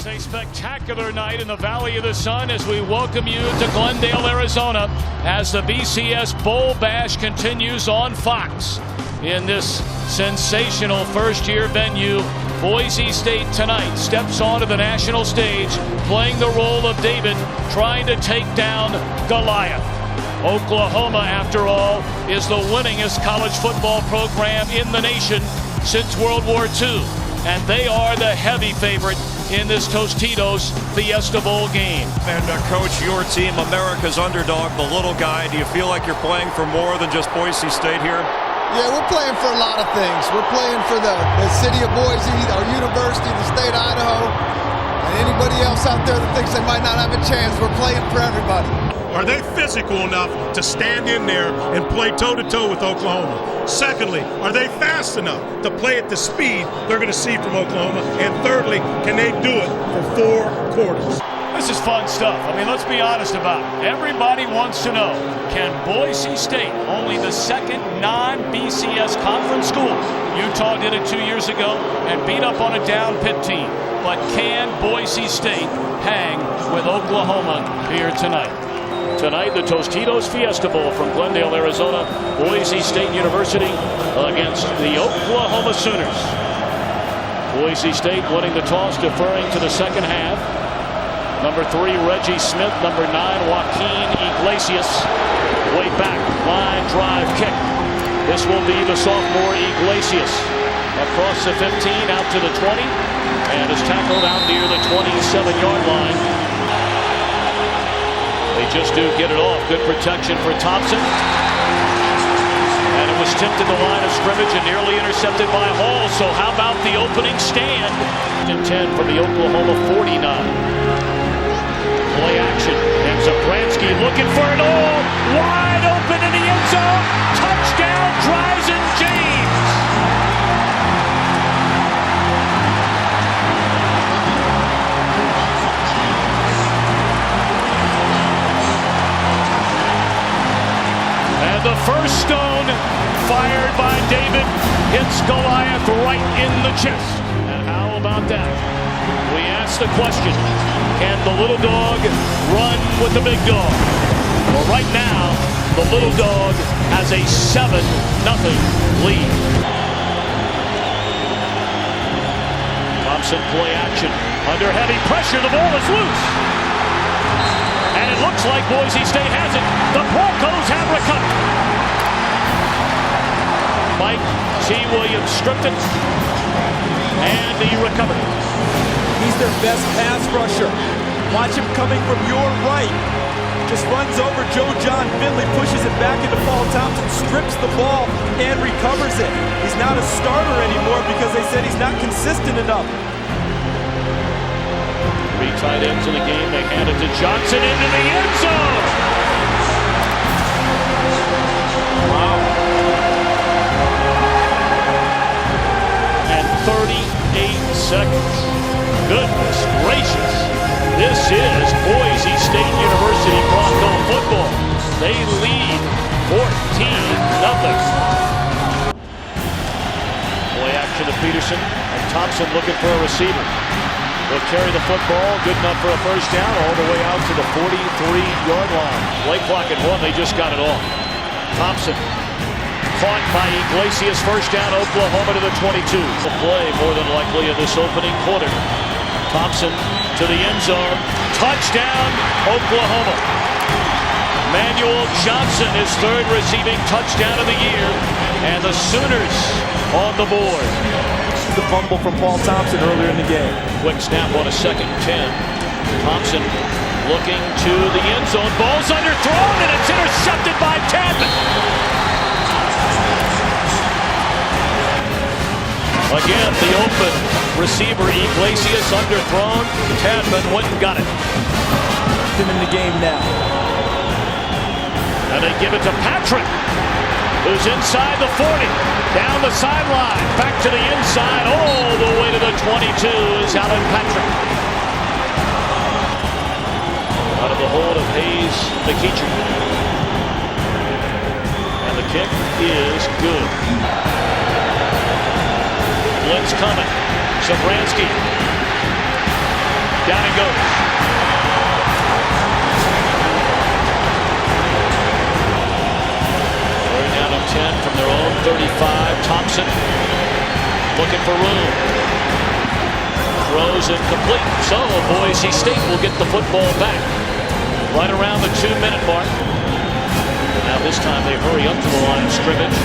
A spectacular night in the Valley of the Sun as we welcome you to Glendale, Arizona, as the BCS Bowl Bash continues on Fox. In this sensational first-year venue, Boise State tonight steps onto the national stage, playing the role of David, trying to take down Goliath. Oklahoma, after all, is the winningest college football program in the nation since World War II, and they are the heavy favorite in this Tostitos Fiesta Bowl game. And Coach, your team, America's underdog, the little guy, do you feel like you're playing for more than just Boise State here? Yeah, we're playing for a lot of things. We're playing for the city of Boise, our university, the state of Idaho, and anybody else out there that thinks they might not have a chance. We're playing for everybody. Are they physical enough to stand in there and play toe-to-toe with Oklahoma? Secondly, are they fast enough to play at the speed they're going to see from Oklahoma? And thirdly, can they do it for 4 quarters? This is fun stuff. I mean, let's be honest about it. Everybody wants to know, can Boise State, only the second non-BCS conference school, Utah did it 2 years ago and beat up on a down Pitt team, but can Boise State hang with Oklahoma here tonight? Tonight, the Tostitos Fiesta Bowl from Glendale, Arizona. Boise State University against the Oklahoma Sooners. Boise State winning the toss, deferring to the second half. Number 3, Reggie Smith. Number 9, Joaquin Iglesias. Way back, line drive kick. This will be the sophomore Iglesias. Across the 15, out to the 20, and is tackled out near the 27-yard line. They just do get it off. Good protection for Thompson. And it was tipped in the line of scrimmage and nearly intercepted by Hall. So how about the opening stand? And 10 from the Oklahoma 49. Play action. And Zabransky looking for it all. Wide open in the end zone. Touchdown, Dryzen James. The first stone fired by David hits Goliath right in the chest. And how about that? We ask the question, can the little dog run with the big dog? Well, right now, the little dog has a 7-0 lead. Thompson play action. Under heavy pressure, the ball is loose. And it looks like Boise State has it. The Broncos have recovered. Mike T. Williams stripped it, and he recovered. He's their best pass rusher. Watch him coming from your right. Just runs over Joe John Finley, pushes it back into Paul Thompson, strips the ball, and recovers it. He's not a starter anymore because they said he's not consistent enough. 3 tight ends in the game. They hand it to Johnson into the end zone. Wow. And 38 seconds. Goodness gracious. This is Boise State University Bronco football. They lead 14-0. Play action to Peterson. And Thompson looking for a receiver. They'll carry the football, good enough for a first down, all the way out to the 43-yard line. Play clock at 1, they just got it off. Thompson caught by Iglesias, first down, Oklahoma to the 22. The play more than likely in this opening quarter. Thompson to the end zone, touchdown, Oklahoma. Manuel Johnson, his 3rd receiving touchdown of the year, and the Sooners on the board. The fumble from Paul Thompson earlier in the game. Quick snap on a 2nd and 10. Thompson looking to the end zone. Ball's underthrown and it's intercepted by Tadman. Again, the open receiver Iglesias underthrown. Tadman went and got it. In the game now. And they give it to Patrick, who's inside the 40, down the sideline, back to the inside, all the way to the 22 is Alan Patrick. Out of the hold of Hayes McEachern. And the kick is good. Blitz coming. Zabransky Down he goes. Third down and 10 from their own 35. Thompson looking for room. Throws incomplete. So Boise State will get the football back right around the 2-minute mark. Now this time they hurry up to the line of scrimmage.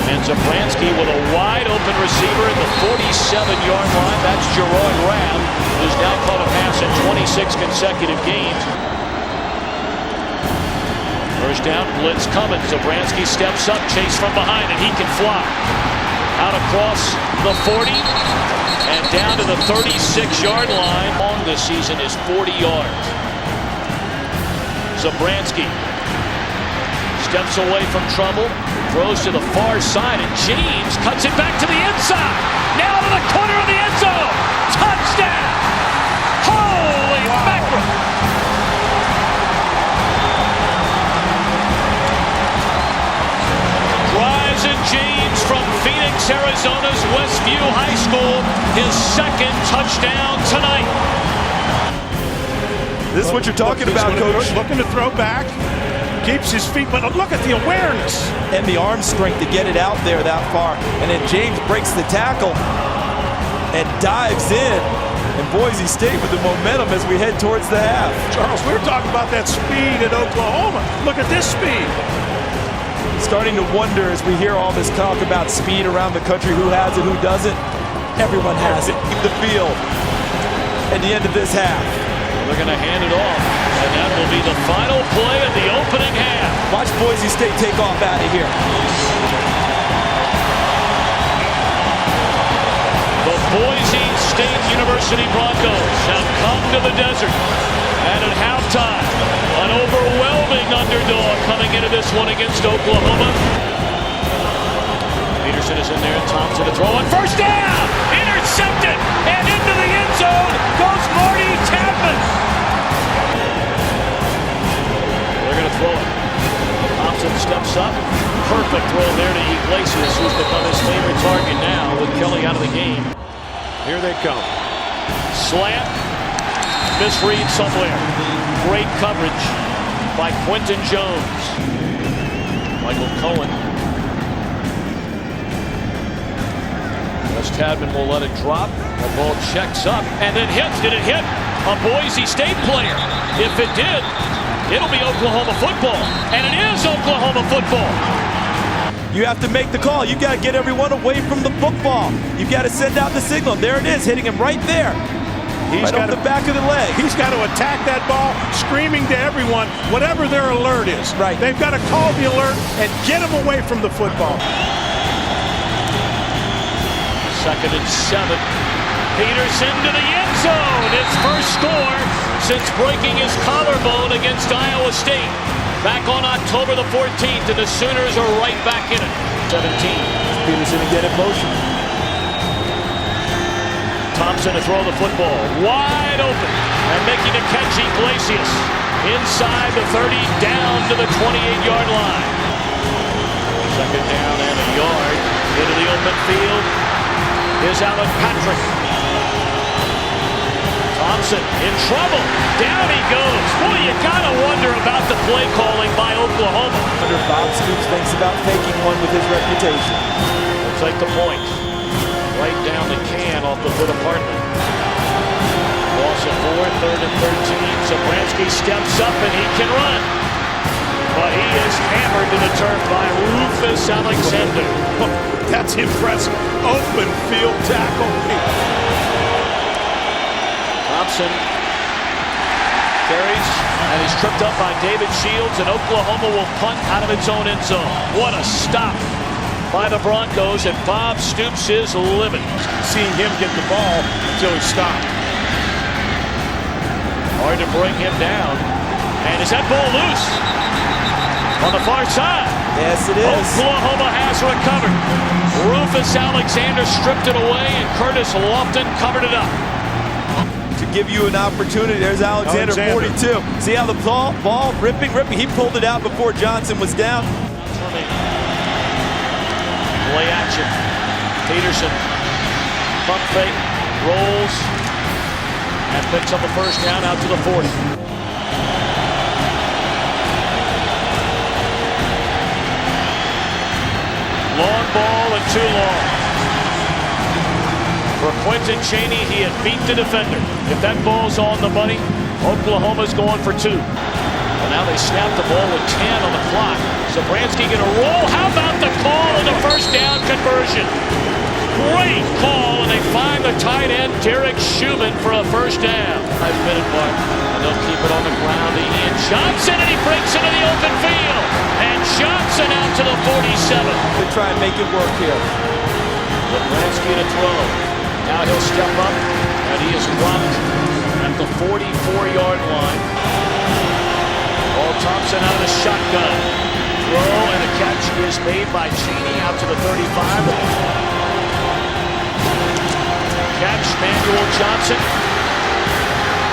And Zabransky with a wide open receiver at the 47-yard line. That's Gerard Rabb, who's now caught a pass in 26 consecutive games. First down, blitz coming. Zabransky steps up, chase from behind, and he can fly. Out across the 40 and down to the 36-yard line. Long this season is 40 yards. Zabransky steps away from trouble, throws to the far side, and James cuts it back to the inside. Now to the corner of the end zone. Touchdown! Holy mackerel! Ryzen James from Phoenix, Arizona's Westview High School, his second touchdown tonight. This is what you're talking about, Coach. Looking to throw back. Keeps his feet, but look at the awareness. And the arm strength to get it out there that far. And then James breaks the tackle and dives in. And Boise State with the momentum as we head towards the half. Charles, we were talking about that speed at Oklahoma. Look at this speed. Starting to wonder as we hear all this talk about speed around the country, who has it, who doesn't. Everyone has it. Keep the field at the end of this half. They're going to hand it off, and that will be the final play of the opening half. Watch Boise State take off out of here. The Boise State University Broncos have come to the desert, and at halftime, an overwhelming underdog coming into this one against Oklahoma. Peterson is in there, Thompson to throw, and first down! Intercepted, and into the end zone goes Marty Tadman. They're going to throw it. Thompson steps up. Perfect throw there to Iglesias, who's become his favorite target now with Kelly out of the game. Here they come. Slant. Misread somewhere. Great coverage by Quentin Jones. Michael Cohen. Tadman will let it drop. The ball checks up and then hits. Did it hit a Boise State player? If it did, it'll be Oklahoma football. And it is Oklahoma football. You have to make the call. You got to get everyone away from the football. You got to send out the signal. There it is, hitting him right there. He's got the back of the leg. He's got to attack that ball, screaming to everyone, whatever their alert is. Right. They've got to call the alert and get him away from the football. Second and 7. Peterson to the end zone. His first score since breaking his collarbone against Iowa State back on October the 14th, and the Sooners are right back in it. 17. Peterson again in motion. Thompson to throw the football. Wide open. And making the catch, Iglesias. Inside the 30, down to the 28-yard line. Second down and a yard. Into the open field is Alan Patrick. Thompson in trouble. Down he goes. Boy, you gotta wonder about the play calling by Oklahoma. Wonder if Bob Stoops thinks about faking one with his reputation. Looks like the point. Right down the can off the foot of Hartman. Loss of 4, third and 13. Zabransky steps up and he can run. But he is hammered to the turf by Rufus Alexander. That's impressive. Open field tackle. Thompson carries and he's tripped up by David Shields, and Oklahoma will punt out of its own end zone. What a stop by the Broncos, and Bob Stoops is livid. Seeing him get the ball until he stopped. Hard to bring him down. And is that ball loose? On the far side. Yes, it is. Oklahoma has recovered. Rufus Alexander stripped it away, and Curtis Lofton covered it up. To give you an opportunity, there's Alexander. 42. See how the ball ripping. He pulled it out before Johnson was down. Play action. Peterson. Pump fake. Rolls. and picks up a first down out to the 40. Long ball and too long. For Quentin Chaney, he had beat the defender. If that ball's on the money, Oklahoma's going for 2. And now they snap the ball with 10 on the clock. Zabransky gonna roll. How about the call on the first down conversion? Great call, and they find the tight end, Derek Schumann, for a first down. 5-minute mark, and they'll keep it on the ground to Ian Johnson, and he breaks into the open field. And Johnson out to the 47. They try and make it work here. Zabransky to throw. Now he'll step up, and he is dropped at the 44-yard line. Ball Thompson out of the shotgun. Throw, and the catch is made by Chaney out to the 35. Catch, Manuel Johnson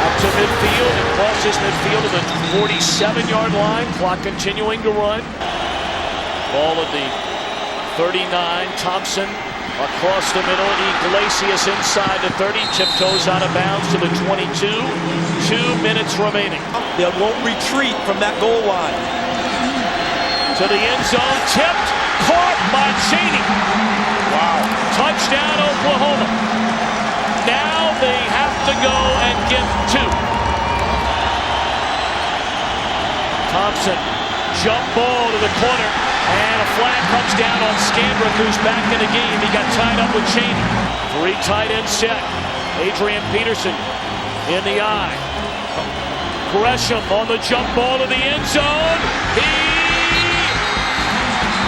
out to midfield and crosses midfield to the 47-yard line. Clock continuing to run. Ball at the 39. Thompson across the middle. Iglesias inside the 30. Tiptoes out of bounds to the 22. 2 minutes remaining. They won't retreat from that goal line. To the end zone. Tipped. Caught by Chaney. Wow. Touchdown Oklahoma. Now they have to go and get 2. Thompson, jump ball to the corner, and a flag comes down on Scandrick, who's back in the game. He got tied up with Chaney. 3 tight end set. Adrian Peterson in the eye. Gresham on the jump ball to the end zone.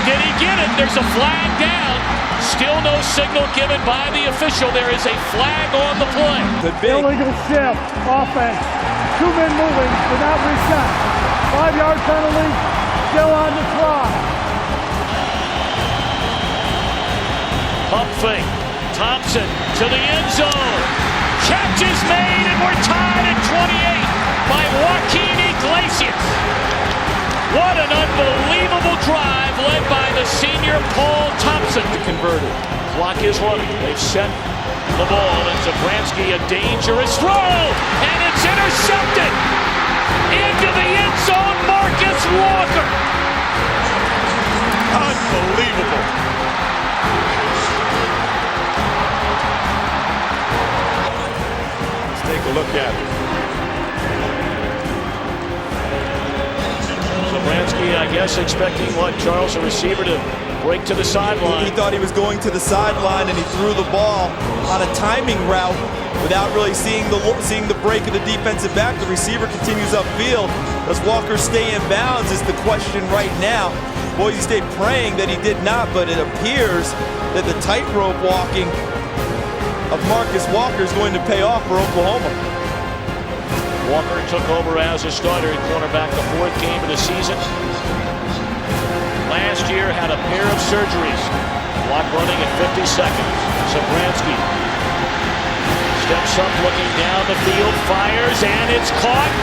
Did he get it? There's a flag down. Still no signal given by the official. There is a flag on the play. Illegal shift, offense. 2 men moving without reset. 5-yard penalty, still on the clock. Pump fake. Thompson to the end zone. Catch is made, and we're tied at 28 by Joaquin Iglesias. What an unbelievable drive led by the senior Paul Thompson. Converted. Clock is running. They've set the ball, and Zabransky, a dangerous throw, and it's intercepted. Into the end zone, Marcus Walker. Unbelievable. Let's take a look at it. Zabransky, I guess, expecting what, Charles, a receiver to break to the sideline. He thought he was going to the sideline, and he threw the ball on a timing route without really seeing the break of the defensive back. The receiver continues upfield. Does Walker stay in bounds is the question right now. Boise State praying that he did not, but it appears that the tightrope walking of Marcus Walker is going to pay off for Oklahoma. Walker took over as a starter at cornerback the 4th game of the season. Last year had a pair of surgeries. Clock running at 50 seconds. Zabransky steps up, looking down the field, fires, and it's caught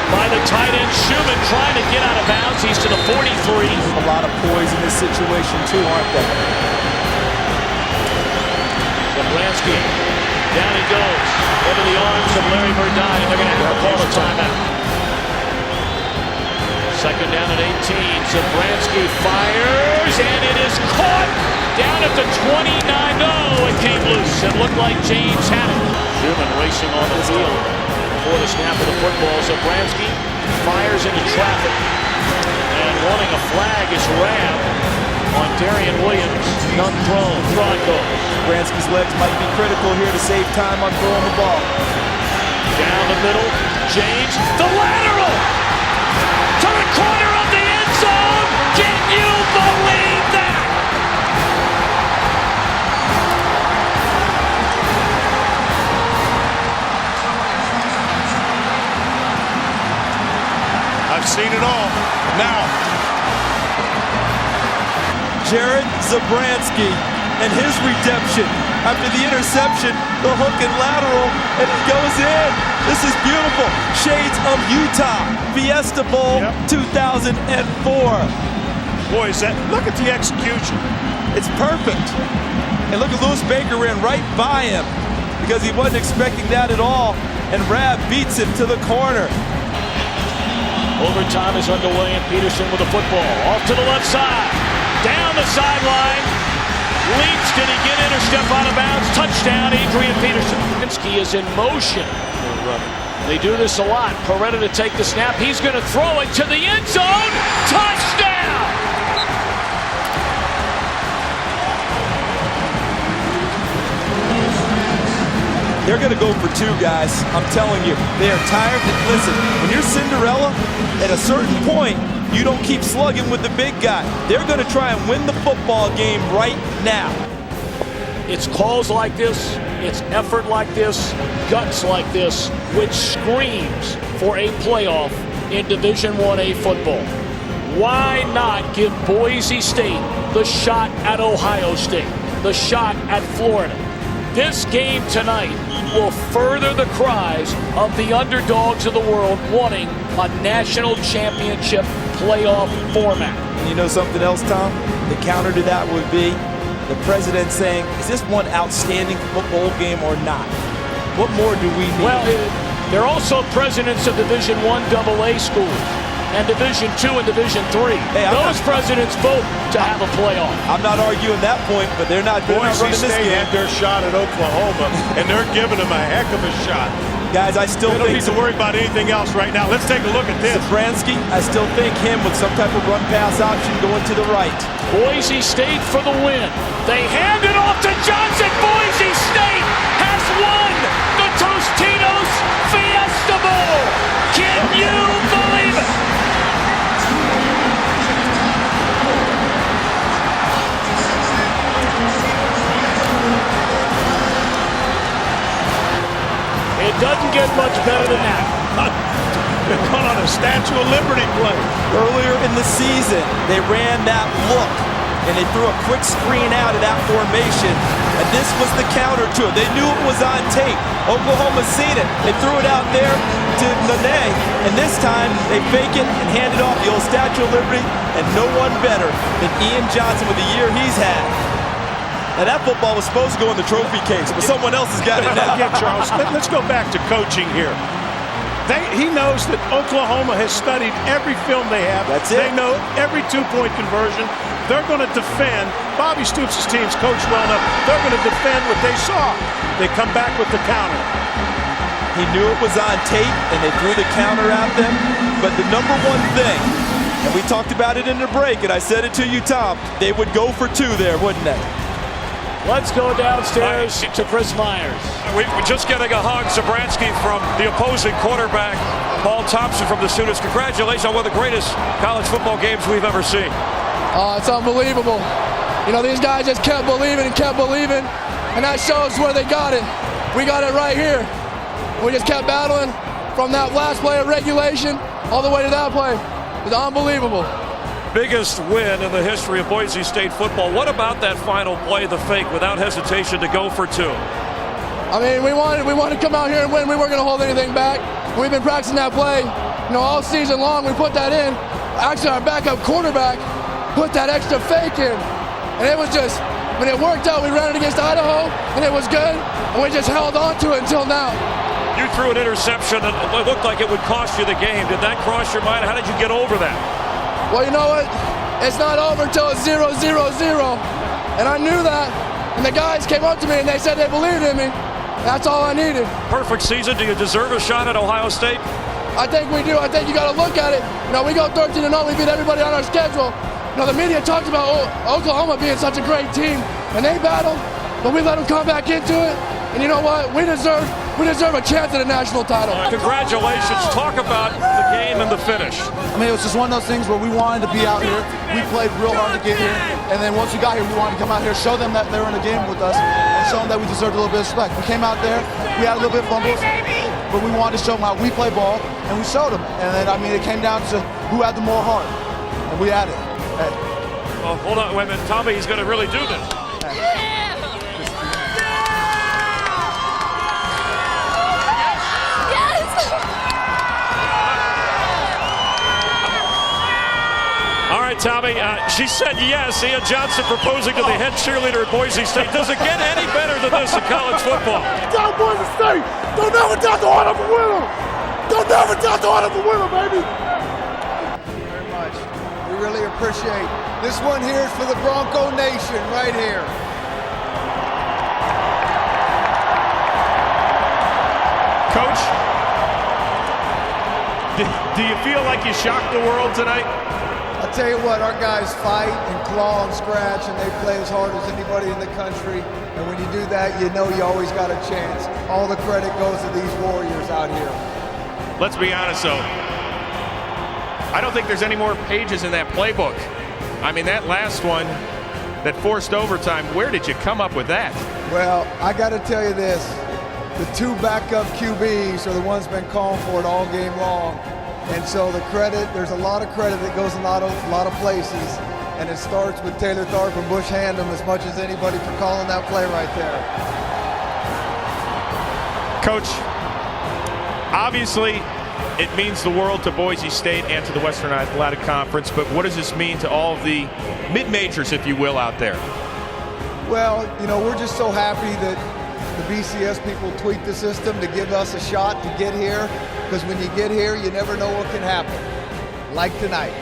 by the tight end Schumann, trying to get out of bounds. He's to the 43. A lot of poise in this situation too, aren't they? Zabransky, down he goes, into the arms of Larry Burdine, and they're going to have to call a timeout. 2nd down at 18. Zabransky fires, and it is caught down at the 29. No, it came loose. It looked like James had it. Schumann racing on the field before the snap of the football. Zabransky fires into traffic, and wanting a flag is rammed on Darian Williams. None thrown. Broncos. Zabransky's legs might be critical here to save time on throwing the ball. Down the middle, James, the lateral to the corner of the end zone. Can you believe that? I've seen it all. Now, Jared Zabransky and his redemption after the interception, the hook and lateral, and it goes in. This is beautiful. Shades of Utah Fiesta Bowl 2004. boy, look at the execution. It's perfect. And look at Lewis Baker ran right by him because he wasn't expecting that at all. and Rab beats him to the corner. Overtime is underway, and Peterson with the football. Off to the left side. Down the sideline. Leaps, did he get in or step out of bounds? Touchdown, Adrian Peterson. Pinsky is in motion. They do this a lot. Coretta to take the snap. He's going to throw it to the end zone. Touchdown! They're going to go for two, guys. I'm telling you, they are tired. Listen, when you're Cinderella, at a certain point, you don't keep slugging with the big guy. They're going to try and win the football game right now. It's calls like this, it's effort like this, guts like this, which screams for a playoff in Division 1A football. Why not give Boise State the shot at Ohio State, the shot at Florida? This game tonight will further the cries of the underdogs of the world wanting a national championship playoff format. And you know something else, Tom? The counter to that would be the president saying, is this one outstanding football game or not? What more do we need? Well, they're also presidents of Division I AA schools and Division II and Division III. Hey, those presidents vote to have a playoff. I'm not arguing that point, but they're not running Boise this State game. had their shot at Oklahoma, and they're giving them a heck of a shot. Guys, I still They don't think need to worry about anything else right now. Let's take a look at this. Zabransky, I still think him with some type of run-pass option going to the right. Boise State for the win. They hand it off to Johnson. Boise State has won the Tostitos Fiesta Bowl. Can you believe it? It doesn't get much better than that. They're going on a Statue of Liberty play. Earlier in the season, they ran that look, and they threw a quick screen out of that formation, and this was the counter to it. They knew it was on tape. Oklahoma's seen it. They threw it out there to Nene, and this time they fake it and hand it off the old Statue of Liberty, and no one better than Ian Johnson with the year he's had. Now that football was supposed to go in the trophy case, but someone else has got it now. Again, Charles, let's go back to coaching here. He knows that Oklahoma has studied every film they have. That's it. They know every two-point conversion. They're going to defend. Bobby Stoops' team's coached well enough. They're going to defend what they saw. They come back with the counter. He knew it was on tape, and they threw the counter at them. But the number one thing, and we talked about it in the break, and I said it to you, Tom, they would go for two there, wouldn't they? Let's go downstairs to Chris Myers. We're just getting a hug. Zabransky from the opposing quarterback, Paul Thompson from the students. Congratulations on one of the greatest college football games we've ever seen. It's unbelievable. You know, these guys just kept believing, and that shows where they got it. We got it right here. We just kept battling from that last play of regulation all the way to that play. It's unbelievable. Biggest win in the history of Boise State football. What about that final play, the fake, without hesitation to go for two? I mean, we wanted to come out here and win. We weren't going to hold anything back. We've been practicing that play, you know, all season long. We put that in. Actually, our backup quarterback put that extra fake in, and it was just, when it worked out, we ran it against Idaho, and it was good, and we just held on to it until now. You threw an interception, and it looked like it would cost you the game. Did that cross your mind? How did you get over that? Well, you know what? It's not over until it's 0-0-0. And I knew that. And the guys came up to me and they said they believed in me. That's all I needed. Perfect season. Do you deserve a shot at Ohio State? I think we do. I think you got to look at it. You know, we go 13-0. We beat everybody on our schedule. You know, the media talked about Oklahoma being such a great team. And they battled, but we let them come back into it. And you know what? We deserve a chance at a national title. Congratulations. Talk about the game and the finish. I mean, it was just one of those things where we wanted to be out here. We played real hard to get here. And then once we got here, we wanted to come out here, show them that they were in a game with us, and show them that we deserved a little bit of respect. We came out there, we had a little bit of fumbles, but we wanted to show them how we play ball, and we showed them. And then, I mean, it came down to who had the more heart. And we had it. Hey. Well, hold on, wait a minute. Tommy, he's going to really do this. Hey. All right, Tommy, she said yes. Ian Johnson proposing to the head cheerleader at Boise State. Does it get any better than this in college football? Down Boise State! Don't never doubt the heart of a winner! Don't never doubt the heart of a winner, baby! Thank you very much. We really appreciate this one here is for the Bronco Nation right here. Coach, do you feel like you shocked the world tonight? I'll tell you what, our guys fight and claw and scratch, and they play as hard as anybody in the country. And when you do that, you know you always got a chance. All the credit goes to these warriors out here. Let's be honest, though. I don't think there's any more pages in that playbook. I mean, that last one that forced overtime, where did you come up with that? Well, I got to tell you this. The two backup QBs are the ones been calling for it all game long. And so the credit, there's a lot of credit that goes in a lot of places. And it starts with Taylor Tharp and Bush Handem as much as anybody for calling that play right there. Coach, obviously it means the world to Boise State and to the Western Athletic Conference, but what does this mean to all of the mid-majors, if you will, out there? Well, you know, we're just so happy that the BCS people tweaked the system to give us a shot to get here, because when you get here, you never know what can happen, like tonight.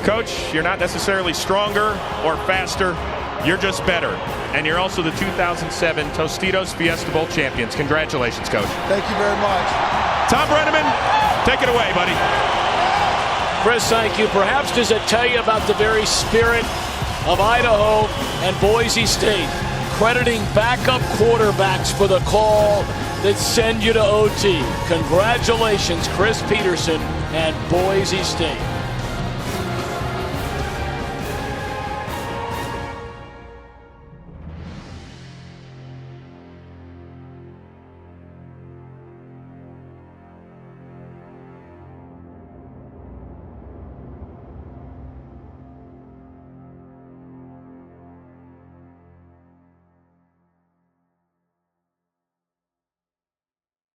Coach, you're not necessarily stronger or faster, you're just better. And you're also the 2007 Tostitos Fiesta Bowl champions. Congratulations, Coach. Thank you very much. Tom Brenneman, take it away, buddy. Chris, thank you. Perhaps does it tell you about the very spirit of Idaho and Boise State, crediting backup quarterbacks for the call that send you to OT. Congratulations, Chris Peterson and Boise State.